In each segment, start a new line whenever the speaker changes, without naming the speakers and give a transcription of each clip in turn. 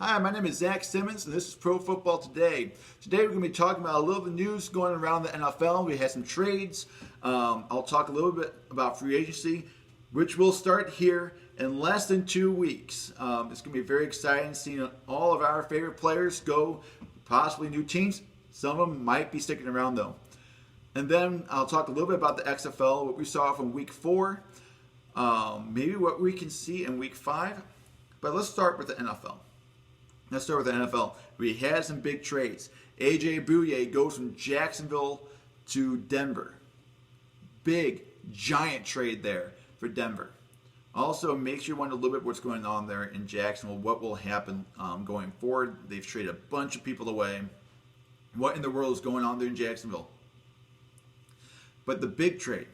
Hi, my name is Zach Simmons, and this is Pro Football Today. Today we're going to be talking about a little bit of news going around the NFL. We had some trades. I'll talk a little bit about free agency, which will start here in less than 2 weeks. It's going to be very exciting seeing all of our favorite players go, possibly new teams. Some of them might be sticking around though. And then I'll talk a little bit about the XFL, what we saw from week 4, maybe what we can see in week 5. But let's start with the NFL. Let's start with the NFL. We had some big trades. A.J. Bouye goes from Jacksonville to Denver. Big, giant trade there for Denver. Also, makes you wonder a little bit what's going on there in Jacksonville, what will happen going forward. They've traded a bunch of people away. What in the world is going on there in Jacksonville? But the big trade.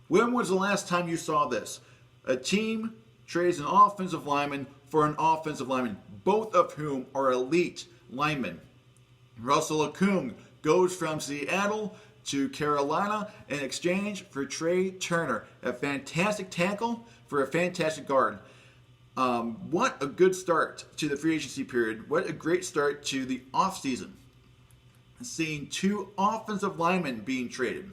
When was the last time you saw this? A team trades an offensive lineman for an offensive lineman, both of whom are elite linemen. Russell Okung goes from Seattle to Carolina in exchange for Trey Turner, a fantastic tackle for a fantastic guard. What a good start to the free agency period. What a great start to the offseason. Seeing 2 offensive linemen being traded.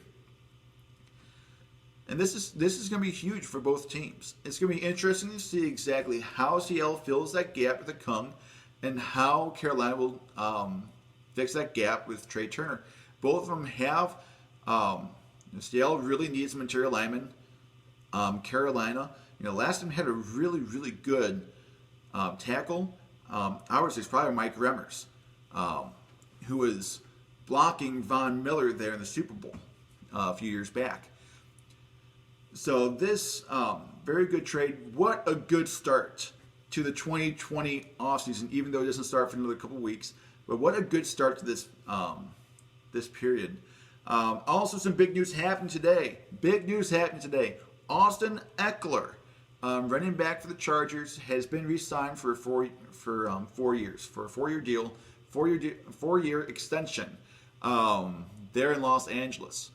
And this is going to be huge for both teams. It's going to be interesting to see exactly how Seattle fills that gap with Okung and how Carolina will fix that gap with Trey Turner. Both of them have, Seattle really needs some interior linemen. Carolina, last time had a really, really good tackle. Ours is probably Mike Remmers, who was blocking Von Miller there in the Super Bowl a few years back. So this very good trade. What a good start to the 2020 offseason, even though it doesn't start for another couple weeks. But what a good start to this this period. Also, some big news happened today. Austin Eckler, running back for the Chargers, has been re-signed for 4 years, for a 4-year deal, 4-year extension there in Los Angeles.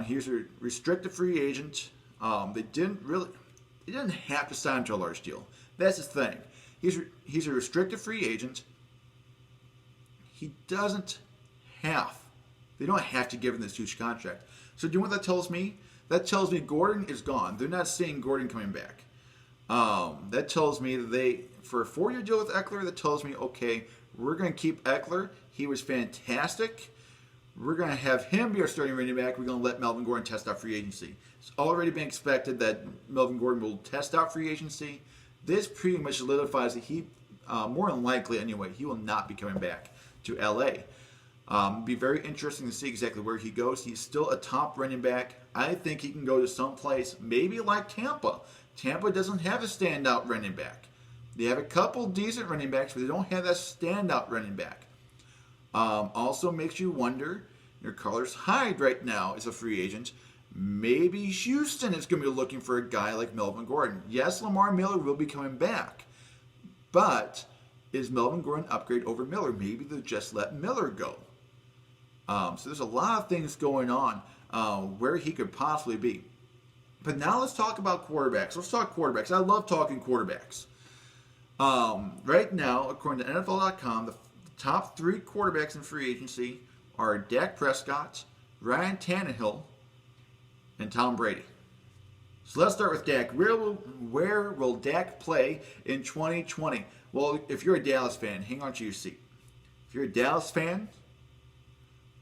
He's a restricted free agent. They didn't have to sign him to a large deal. That's his thing. He's a restricted free agent. They don't have to give him this huge contract. So do you know what that tells me? That tells me Gordon is gone. They're not seeing Gordon coming back. That tells me that for a 4-year deal with Eckler, that tells me, okay, we're going to keep Eckler. He was fantastic. We're going to have him be our starting running back. We're going to let Melvin Gordon test out free agency. It's already been expected that Melvin Gordon will test out free agency. This pretty much solidifies that he, more than likely anyway, he will not be coming back to L.A. Be very interesting to see exactly where he goes. He's still a top running back. I think he can go to some place, maybe like Tampa. Tampa doesn't have a standout running back. They have a couple decent running backs, but they don't have that standout running back. Also makes you wonder, your Carlos Hyde right now is a free agent. Maybe Houston is going to be looking for a guy like Melvin Gordon. Yes, Lamar Miller will be coming back. But is Melvin Gordon an upgrade over Miller? Maybe they'll just let Miller go. So there's a lot of things going on where he could possibly be. But now let's talk about quarterbacks. Let's talk quarterbacks. I love talking quarterbacks. Right now, according to NFL.com, the top 3 quarterbacks in free agency are Dak Prescott, Ryan Tannehill, and Tom Brady. So let's start with Dak. Where will Dak play in 2020? Well, if you're a Dallas fan, hang on to your seat. If you're a Dallas fan,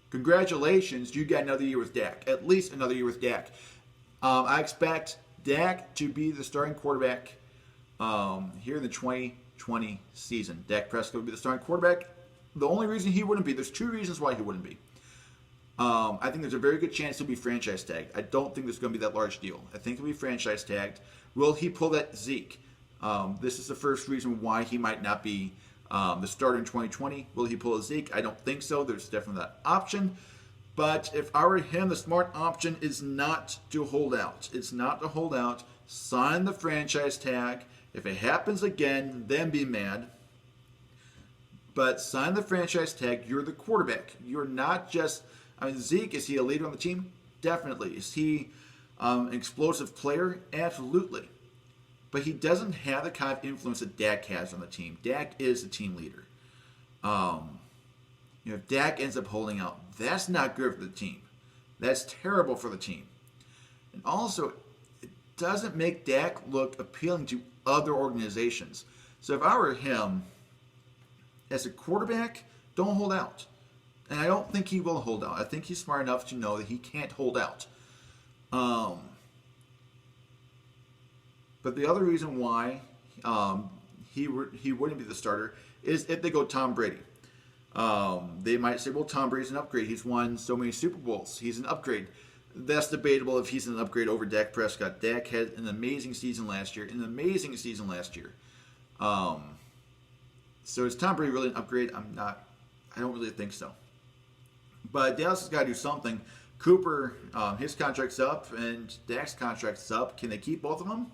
congratulations, you got another year with Dak. At least another year with Dak. I expect Dak to be the starting quarterback here in the 2020 season. Dak Prescott will be the starting quarterback. The only reason he wouldn't be, there's 2 reasons why he wouldn't be. I think there's a very good chance he'll be franchise tagged. I don't think there's going to be that large deal. I think he'll be franchise tagged. Will he pull that Zeke? This is the first reason why he might not be the starter in 2020. Will he pull a Zeke? I don't think so. There's definitely that option. But if I were him, the smart option is not to hold out. It's not to hold out. Sign the franchise tag. If it happens again, then be mad. But sign the franchise tag. You're the quarterback. You're not just... Zeke, is he a leader on the team? Definitely. Is he an explosive player? Absolutely. but he doesn't have the kind of influence that Dak has on the team. Dak is the team leader. If Dak ends up holding out, that's not good for the team. That's terrible for the team. And also, it doesn't make Dak look appealing to other organizations. So if I were him, as a quarterback, don't hold out. And I don't think he will hold out. I think he's smart enough to know that he can't hold out. But the other reason why he wouldn't be the starter is if they go Tom Brady. They might say, well, Tom Brady's an upgrade. He's won so many Super Bowls. He's an upgrade. That's debatable if he's an upgrade over Dak Prescott. Dak had an amazing season last year. So is Tom Brady really an upgrade? I don't really think so. But Dallas has got to do something. Cooper, his contract's up, and Dak's contract's up. Can they keep both of them?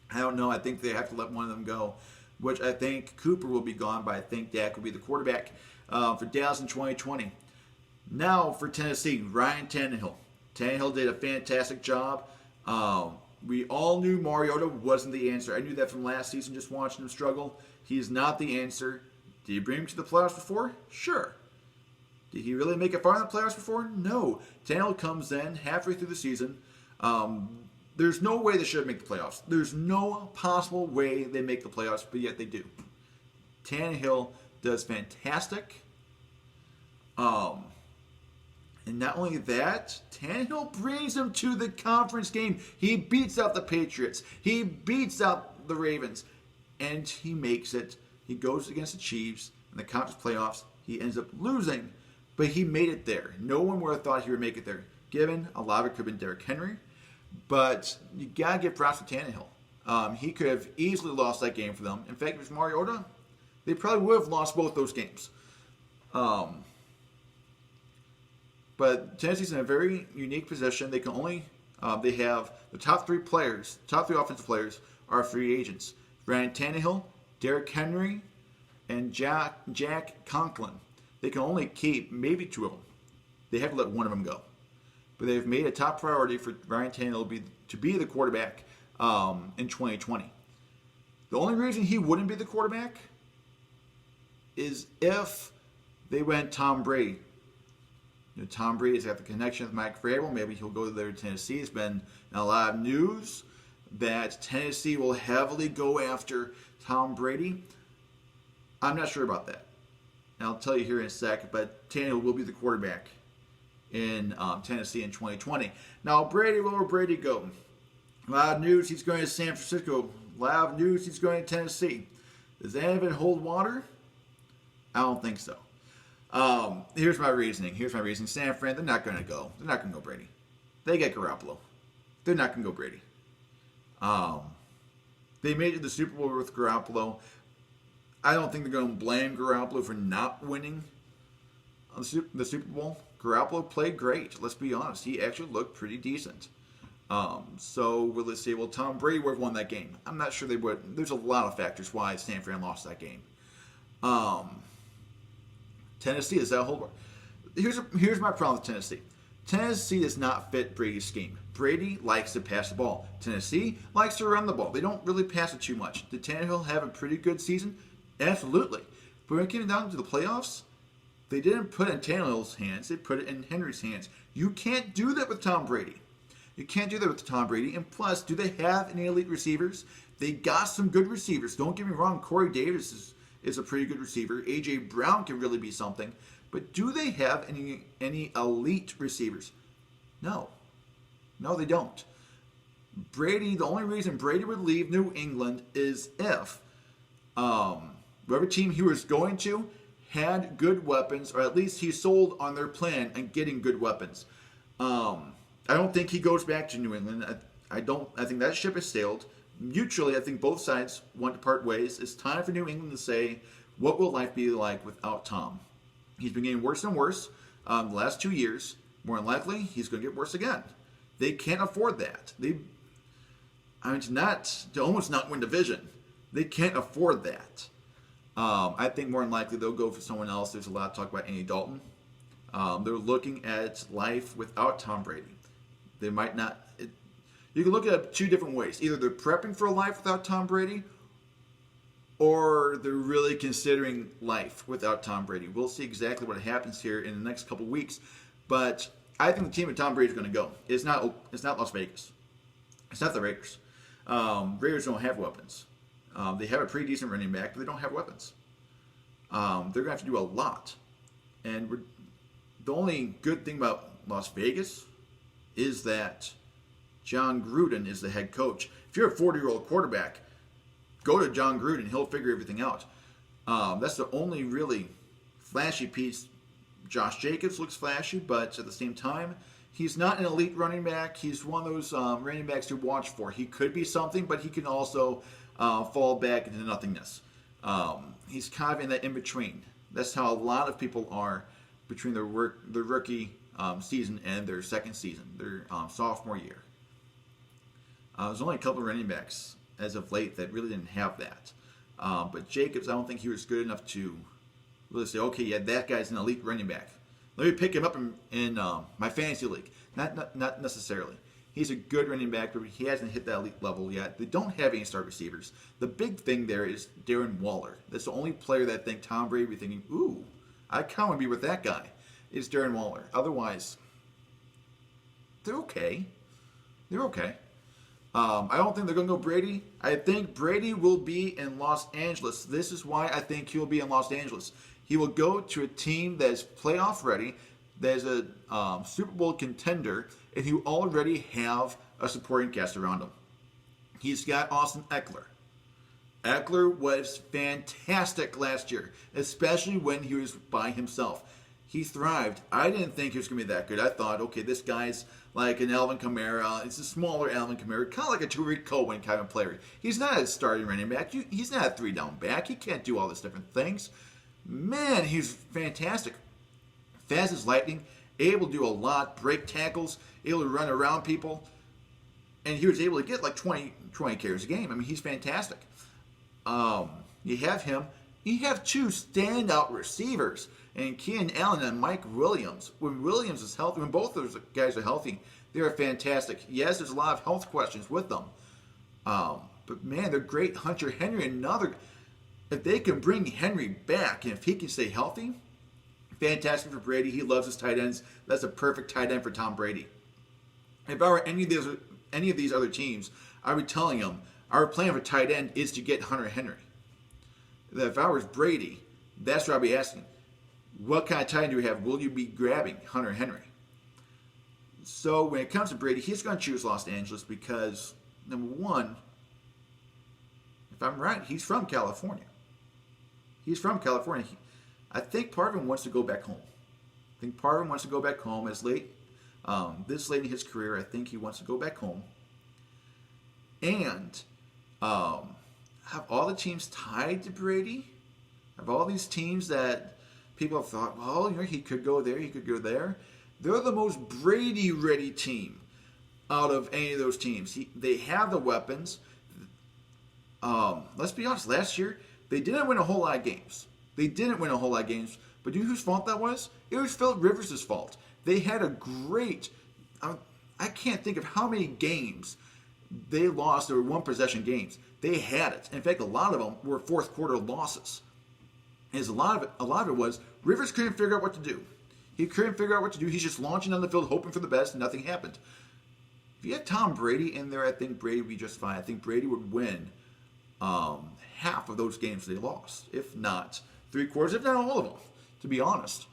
I don't know. I think they have to let one of them go, which I think Cooper will be gone, but I think Dak will be the quarterback for Dallas in 2020. Now for Tennessee, Ryan Tannehill. Tannehill did a fantastic job. We all knew Mariota wasn't the answer. I knew that from last season, just watching him struggle. He's not the answer. Did you bring him to the playoffs before? Sure. Did he really make it far in the playoffs before? No. Tannehill comes in halfway through the season. There's no way they should make the playoffs. There's no possible way they make the playoffs, but yet they do. Tannehill does fantastic. And not only that, Tannehill brings them to the conference game. He beats out the Patriots. He beats out the Ravens. And he makes it. He goes against the Chiefs in the conference playoffs. He ends up losing, but he made it there. No one would have thought he would make it there. Given a lot of it could have been Derrick Henry. But you got to give props to Tannehill. He could have easily lost that game for them. In fact, if it was Mariota, they probably would have lost both those games. But Tennessee's in a very unique position. They can only they have the top three offensive players are free agents. Ryan Tannehill, Derrick Henry, and Jack Conklin. They can only keep maybe two of them. They have to let one of them go. But they've made a top priority for Ryan Tannehill to be the quarterback in 2020. The only reason he wouldn't be the quarterback is if they went Tom Brady. Tom Brady's got the connection with Mike Vrabel. Maybe he'll go there to Tennessee. It's been a lot of news that Tennessee will heavily go after Tom Brady. I'm not sure about that. And I'll tell you here in a sec, but Tannehill will be the quarterback in Tennessee in 2020. Now, Brady, where will Brady go? A lot of news he's going to San Francisco. A lot of news he's going to Tennessee. Does that even hold water? I don't think so. Here's my reasoning. San Fran, they're not going to go. They're not going to go Brady. They get Garoppolo. They're not going to go Brady. They made it to the Super Bowl with Garoppolo. I don't think they're going to blame Garoppolo for not winning the Super Bowl. Garoppolo played great. Let's be honest. He actually looked pretty decent. So will they say, well, Tom Brady would have won that game? I'm not sure they would. There's a lot of factors why San Fran lost that game. Tennessee, is that a whole... Here's my problem with Tennessee. Tennessee does not fit Brady's scheme. Brady likes to pass the ball. Tennessee likes to run the ball. They don't really pass it too much. Did Tannehill have a pretty good season? Absolutely. But when it came down to the playoffs, they didn't put it in Tannehill's hands. They put it in Henry's hands. You can't do that with Tom Brady. And plus, do they have any elite receivers? They got some good receivers. Don't get me wrong. Corey Davis is a pretty good receiver. A.J. Brown can really be something. But do they have any elite receivers? No. No, they don't. Brady, the only reason Brady would leave New England is if whatever team he was going to had good weapons, or at least he sold on their plan and getting good weapons. I don't think he goes back to New England. I think that ship has sailed. Mutually, I think both sides want to part ways. It's time for New England to say, what will life be like without Tom? He's been getting worse and worse the last 2 years. More than likely, he's going to get worse again. They can't afford that. To almost not win division. They can't afford that. I think more than likely they'll go for someone else. There's a lot of talk about Andy Dalton. They're looking at life without Tom Brady. They might not. You can look at it two different ways. Either they're prepping for life without Tom Brady, or they're really considering life without Tom Brady. We'll see exactly what happens here in the next couple weeks. But I think the team with Tom Brady is going to go. It's not Las Vegas. It's not the Raiders. Raiders don't have weapons. They have a pretty decent running back, but they don't have weapons. They're going to have to do a lot. And the only good thing about Las Vegas is that John Gruden is the head coach. If you're a 40-year-old quarterback, go to John Gruden. He'll figure everything out. That's the only really flashy piece. Josh Jacobs looks flashy, but at the same time, he's not an elite running back. He's one of those running backs to watch for. He could be something, but he can also fall back into nothingness. He's kind of in that in-between. That's how a lot of people are between their rookie season and their second season, their sophomore year. There's only a couple of running backs as of late that really didn't have that. But Jacobs, I don't think he was good enough to really say, okay, yeah, that guy's an elite running back. Let me pick him up in my fantasy league. Not necessarily. He's a good running back, but he hasn't hit that elite level yet. They don't have any star receivers. The big thing there is Darren Waller. That's the only player that I think Tom Brady would be thinking, ooh, I kind of want to be with that guy. Is Darren Waller. Otherwise, they're okay. They're okay. I don't think they're going to go Brady. I think Brady will be in Los Angeles. This is why I think he'll be in Los Angeles. He will go to a team that is playoff ready, that is a Super Bowl contender, and who already have a supporting cast around him. He's got Austin Eckler. Eckler was fantastic last year, especially when he was by himself. He thrived. I didn't think he was going to be that good. I thought, okay, this guy's like an Alvin Kamara. It's a smaller Alvin Kamara, kind of like a Tariq Cohen kind of player. He's not a starting running back. He's not a three-down back. He can't do all these different things. Man, he's fantastic. Fast as lightning, able to do a lot, break tackles, able to run around people. And he was able to get like 20 carries a game. I mean, he's fantastic. You have him. You have two standout receivers, and Keenan Allen and Mike Williams. When Williams is healthy, when both those guys are healthy, they're fantastic. Yes, there's a lot of health questions with them. But man, they're great. Hunter Henry, if they can bring Henry back, and if he can stay healthy, fantastic for Brady. He loves his tight ends. That's a perfect tight end for Tom Brady. If I were any of these other teams, I would be telling them, our plan for tight end is to get Hunter Henry. If I was Brady, that's what I'd be asking. What kind of tight end do we have? Will you be grabbing Hunter Henry? So when it comes to Brady, he's going to choose Los Angeles because, number one, if I'm right, he's from California. He's from California. I think part of him wants to go back home. As late, this late in his career, I think he wants to go back home. And have all the teams tied to Brady? Have all these teams that people have thought, well, he could go there, he could go there. They're the most Brady-ready team out of any of those teams. They have the weapons. Let's be honest, last year, they didn't win a whole lot of games. But you know whose fault that was? It was Philip Rivers' fault. They had a great, I can't think of how many games they lost. They were one-possession games. They had it. In fact, a lot of them were fourth-quarter losses. And a lot of it was Rivers couldn't figure out what to do. He's just launching on the field, hoping for the best, and nothing happened. If you had Tom Brady in there, I think Brady would be just fine. I think Brady would win half of those games they lost, if not three-quarters, if not all of them, to be honest.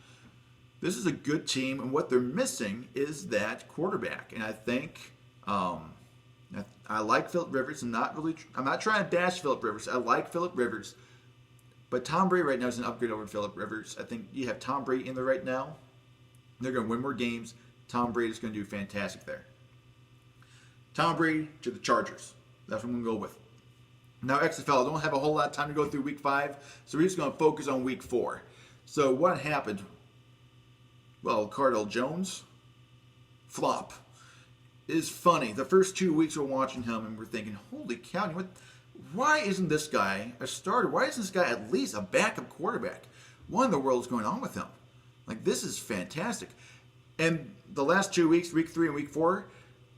This is a good team, and what they're missing is that quarterback. And I think I like Philip Rivers. I'm not trying to bash Philip Rivers. I like Philip Rivers. But Tom Brady right now is an upgrade over Philip Rivers. I think you have Tom Brady in there right now. They're going to win more games. Tom Brady's going to do fantastic there. Tom Brady to the Chargers. That's what I'm going to go with. Now, XFL, I don't have a whole lot of time to go through Week 5, so we're just going to focus on Week 4. So what happened? Well, Cardell Jones, flop. It's funny. The first 2 weeks we're watching him and we're thinking, holy cow, why isn't this guy a starter? Why isn't this guy at least a backup quarterback? What in the world is going on with him? Like, this is fantastic. And the last 2 weeks, Week 3 and Week 4,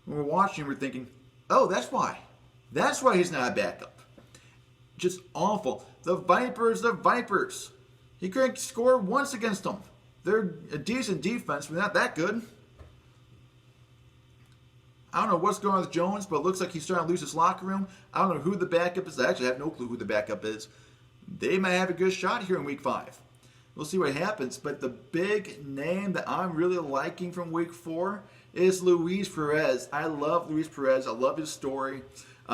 when we're watching, we're thinking, Oh, that's why. That's why he's not a backup. Just awful. The Vipers. He couldn't score once against them. They're a decent defense, but not that good. I don't know what's going on with Jones, but it looks like he's starting to lose his locker room. I don't know who the backup is. I actually have no clue who the backup is. They might have a good shot here in Week 5. We'll see what happens. But the big name that I'm really liking from Week 4 is Luis Perez. I love Luis Perez. I love his story. He's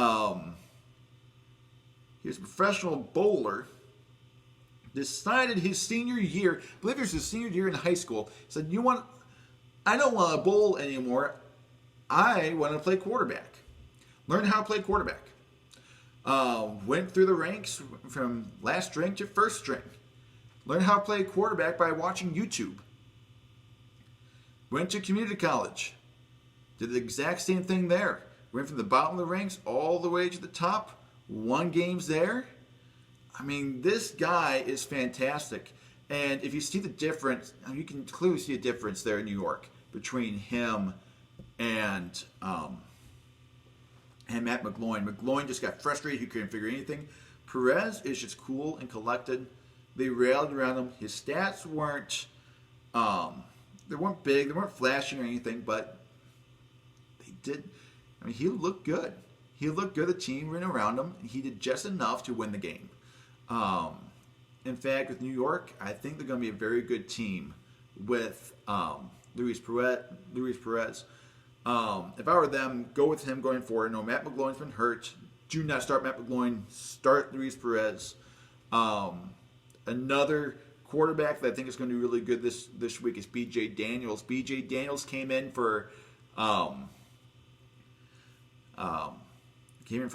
a professional bowler. Decided his senior year, I believe it was his senior year in high school, said, I don't want to bowl anymore. I want to play quarterback. Learn how to play quarterback. Went through the ranks from last string to first string. Learned how to play quarterback by watching YouTube. Went to community college. Did the exact same thing there. Went from the bottom of the ranks all the way to the top. Won games there. I mean, this guy is fantastic. And if you see the difference, you can clearly see a difference there in New York between him and Matt McGloin. McGloin just got frustrated. He couldn't figure anything. Perez is just cool and collected. They rallied around him. His stats weren't they weren't big. They weren't flashy or anything, but they did. I mean, he looked good. He looked good. The team ran around him. He did just enough to win the game. In fact, with New York, I think they're going to be a very good team with Luis Perez. If I were them, go with him going forward. No, Matt McGloin's been hurt. Do not start Matt McGloin. Start Luis Perez. Another quarterback that I think is going to be really good this week is B.J. Daniels. B.J. Daniels came in for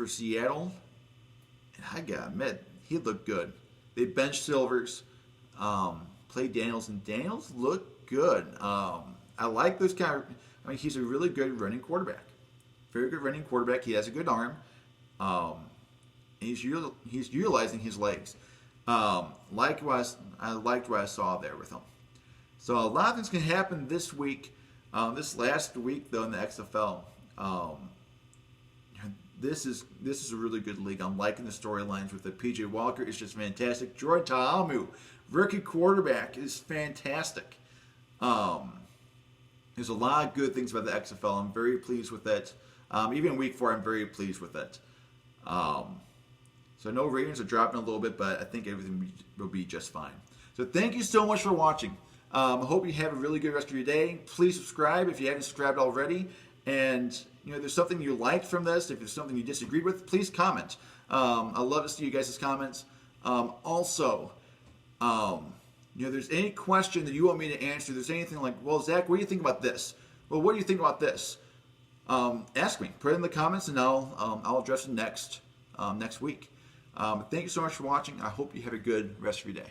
Seattle, and I gotta admit, he looked good. They benched Silvers, played Daniels, and Daniels looked good. I like this guy. I mean, he's a really good running quarterback. Very good running quarterback. He has a good arm. He's utilizing his legs. I liked what I saw there with him. So a lot of things can happen this week. This last week, though, in the XFL. This is a really good league. I'm liking the storylines with it. PJ Walker is just fantastic. Jordan Ta'amu, rookie quarterback, is fantastic. There's a lot of good things about the XFL. I'm very pleased with it. Even in Week 4, I'm very pleased with it. So I know Ravens are dropping a little bit, but I think everything will be just fine. So thank you so much for watching. I hope you have a really good rest of your day. Please subscribe if you haven't subscribed already. And if there's something you liked from this, if there's something you disagreed with, please comment. I love to see you guys' comments. Also, there's any question that you want me to answer, there's anything like, well, Zach, what do you think about this? Well, what do you think about this? Ask me. Put it in the comments, and I'll address it next week. Thank you so much for watching. I hope you have a good rest of your day.